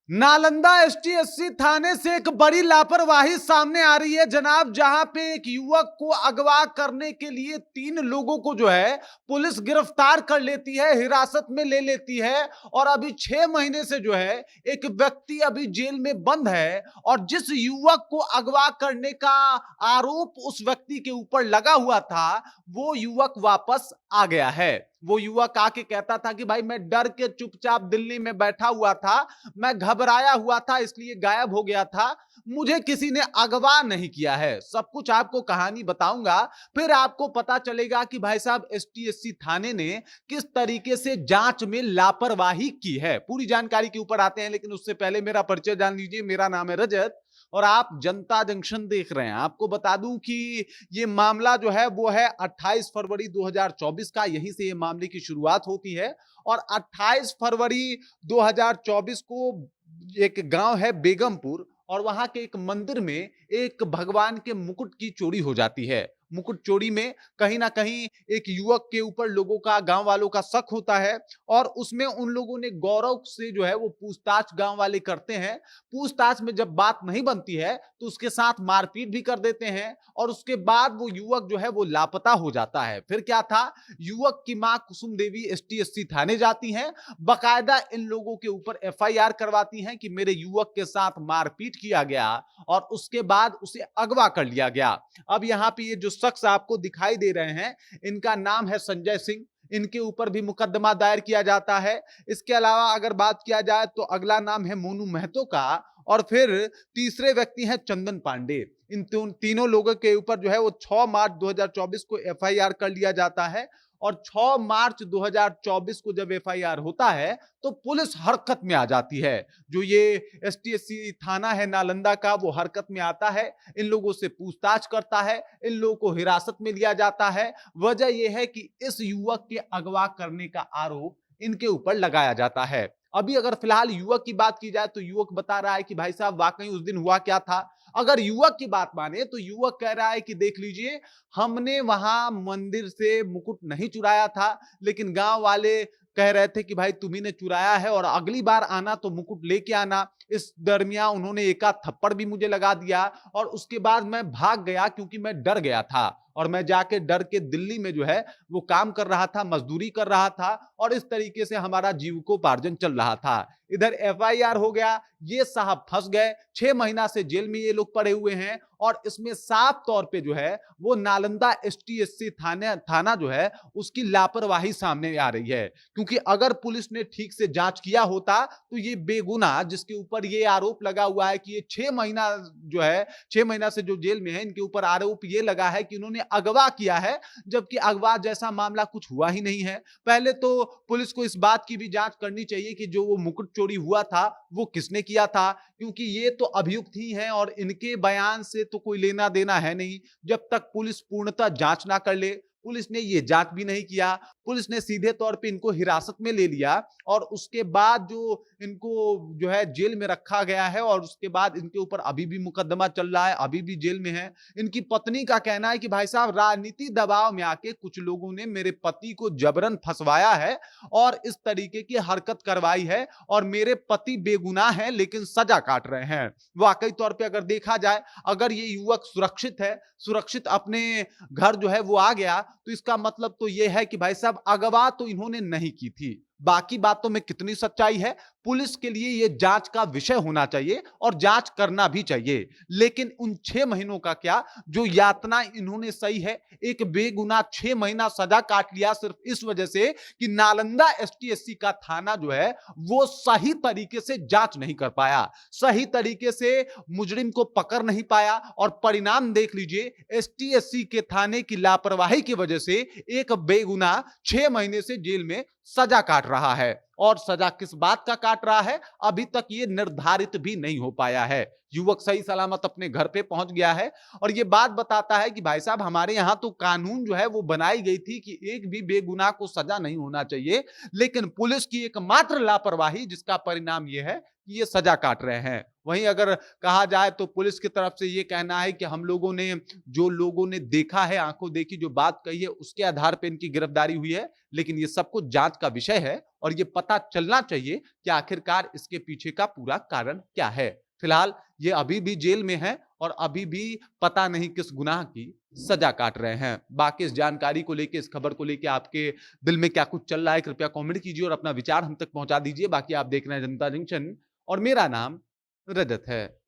नालंदा एसटीएससी थाने से एक बड़ी लापरवाही सामने आ रही है जनाब, जहां पे एक युवक को अगवा करने के लिए 3 लोगों को जो है पुलिस गिरफ्तार कर लेती है, हिरासत में ले लेती है। और अभी 6 महीने से जो है एक व्यक्ति अभी जेल में बंद है। और जिस युवक को अगवा करने का आरोप उस व्यक्ति के ऊपर लगा हुआ था, वो युवक वापस आ गया है। वो युवक आके कहता था कि भाई मैं डर के चुपचाप दिल्ली में बैठा हुआ था, मैं घबराया हुआ था इसलिए गायब हो गया था, मुझे किसी ने अगवा नहीं किया है। सब कुछ आपको कहानी बताऊंगा, फिर आपको पता चलेगा कि भाई साहब एसटीएससी थाने ने किस तरीके से जांच में लापरवाही की है। पूरी जानकारी के ऊपर आते हैं, लेकिन उससे पहले मेरा परिचय जान लीजिए। मेरा नाम है रजत और आप जनता जंक्शन देख रहे हैं। आपको बता दूं कि ये मामला जो है वो है 28 फरवरी 2024 का। यहीं से ये मामले की शुरुआत होती है। और 28 फरवरी 2024 को एक गांव है बेगमपुर, और वहां के एक मंदिर में एक भगवान के मुकुट की चोरी हो जाती है। मुकुट चोरी में कहीं ना कहीं एक युवक के ऊपर लोगों का, गांव वालों का शक होता है। और उसमें उन लोगों ने गौरव से जो है वो पूछताछ गांव वाले करते हैं। पूछताछ में जब बात नहीं बनती है तो उसके साथ मारपीट भी कर देते हैं। और उसके बाद वो युवक जो है वो लापता हो जाता है। फिर क्या था, युवक की मां कुसुम देवी एसटीएससी थाने जाती हैं, बकायदा इन लोगों के ऊपर एफआईआर करवाती हैं कि मेरे युवक के साथ मारपीट किया गया और उसके बाद उसे अगवा कर लिया गया। अब यहाँ पे ये जो शख्स आपको दिखाई दे रहे हैं, इनका नाम है संजय सिंह। इनके ऊपर भी मुकदमा दायर किया जाता है। इसके अलावा अगर बात किया जाए तो अगला नाम है मोनू महतो का, और फिर तीसरे व्यक्ति हैं चंदन पांडे। इन तीनों लोगों के ऊपर जो है वो 6 मार्च 2024 को एफआईआर कर लिया जाता है। और 6 मार्च 2024 को जब एफआईआर होता है तो पुलिस हरकत में आ जाती है। जो ये एसटीएससी थाना है नालंदा का, वो हरकत में आता है, इन लोगों से पूछताछ करता है, इन लोगों को हिरासत में लिया जाता है। वजह यह है कि इस युवक के अगवा करने का आरोप इनके ऊपर लगाया जाता है। अभी अगर फिलहाल युवक की बात की जाए तो युवक बता रहा है कि भाई साहब वाकई उस दिन हुआ क्या था। अगर युवक की बात माने तो युवक कह रहा है कि देख लीजिए, हमने वहां मंदिर से मुकुट नहीं चुराया था, लेकिन गांव वाले कह रहे थे कि भाई तुम्ही ने चुराया है और अगली बार आना तो मुकुट लेके आना। इस दरमियान उन्होंने एक आध थप्पड़ भी मुझे लगा दिया और उसके बाद मैं भाग गया क्योंकि मैं डर गया था। और मैं जाके डर के दिल्ली में जो है वो काम कर रहा था, मजदूरी कर रहा था, और इस तरीके से हमारा जीविकोपार्जन चल रहा था। इधर एफआईआर हो गया, ये साहब फंस गए। 6 महीना से जेल में ये लोग पड़े हुए हैं। और इसमें साफ तौर पे जो है वो नालंदा एसटीएससी थाना जो है उसकी लापरवाही सामने आ रही है। क्योंकि अगर पुलिस ने ठीक से जांच किया होता तो ये बेगुनाह, जिसके ऊपर ये आरोप लगा हुआ है कि ये 6 महीना जो है, 6 महीना से जो जेल में है, इनके ऊपर आरोप ये लगा है कि इन्होंने अगवा किया है, जबकि अगवा जैसा मामला कुछ हुआ ही नहीं है। पहले तो पुलिस को इस बात की भी जांच करनी चाहिए कि जो वो मुकुट चोरी हुआ था वो किसने किया था, क्योंकि ये तो अभियुक्त ही हैं और इनके बयान से तो कोई लेना देना है नहीं। जब तक पुलिस पूर्णतः जांच ना कर ले, पुलिस ने ये जांच भी नहीं किया। पुलिस ने सीधे तौर पे इनको हिरासत में ले लिया और उसके बाद जो इनको जो है जेल में रखा गया है, और उसके बाद इनके ऊपर अभी भी मुकदमा चल रहा है, अभी भी जेल में है। इनकी पत्नी का कहना है कि भाई साहब राजनीति दबाव में आके कुछ लोगों ने मेरे पति को जबरन फंसवाया है और इस तरीके की हरकत करवाई है, और मेरे पति बेगुनाह हैं लेकिन सजा काट रहे हैं। वाकई तौर पे अगर देखा जाए, अगर ये युवक सुरक्षित है, सुरक्षित अपने घर जो है वो आ गया, तो इसका मतलब तो ये है कि भाई साहब अगवा तो इन्होंने नहीं की थी। बाकी बातों में कितनी सच्चाई है, पुलिस के लिए यह जांच का विषय होना चाहिए और जांच करना भी चाहिए। लेकिन उन 6 महीनों का क्या, जो यातना इन्होंने सही है, एक बेगुनाह 6 महीना सजा काट लिया सिर्फ इस वजह से कि नालंदा एसटीएससी का थाना जो है वो सही तरीके से जांच नहीं कर पाया, सही तरीके से मुजरिम को पकड़ नहीं पाया। और परिणाम देख लीजिए, एसटीएससी के थाने की लापरवाही की वजह से एक बेगुनाह 6 महीने से जेल में सजा काट रहा है। और सजा किस बात का काट रहा है, अभी तक ये निर्धारित भी नहीं हो पाया है। युवक सही सलामत अपने घर पे पहुंच गया है और ये बात बताता है कि भाई साहब हमारे यहां तो कानून जो है वो बनाई गई थी कि एक भी बेगुनाह को सजा नहीं होना चाहिए, लेकिन पुलिस की एकमात्र लापरवाही जिसका परिणाम ये है कि ये सजा काट रहे हैं। वहीं अगर कहा जाए तो पुलिस की तरफ से ये कहना है कि हम लोगों ने, जो लोगों ने देखा है, आंखों देखी जो बात कही है, उसके आधार पर इनकी गिरफ्तारी हुई है, लेकिन ये सब कुछ जांच का विषय है और ये पता चलना चाहिए कि आखिरकार इसके पीछे का पूरा कारण क्या है। फिलहाल ये अभी भी जेल में है और अभी भी पता नहीं किस गुनाह की सजा काट रहे हैं। बाकी इस जानकारी को लेके, इस खबर को लेके आपके दिल में क्या कुछ चल रहा है, कृपया कमेंट कीजिए और अपना विचार हम तक पहुंचा दीजिए। बाकी आप देख रहे हैं जनता जंक्शन और मेरा नाम रजत है।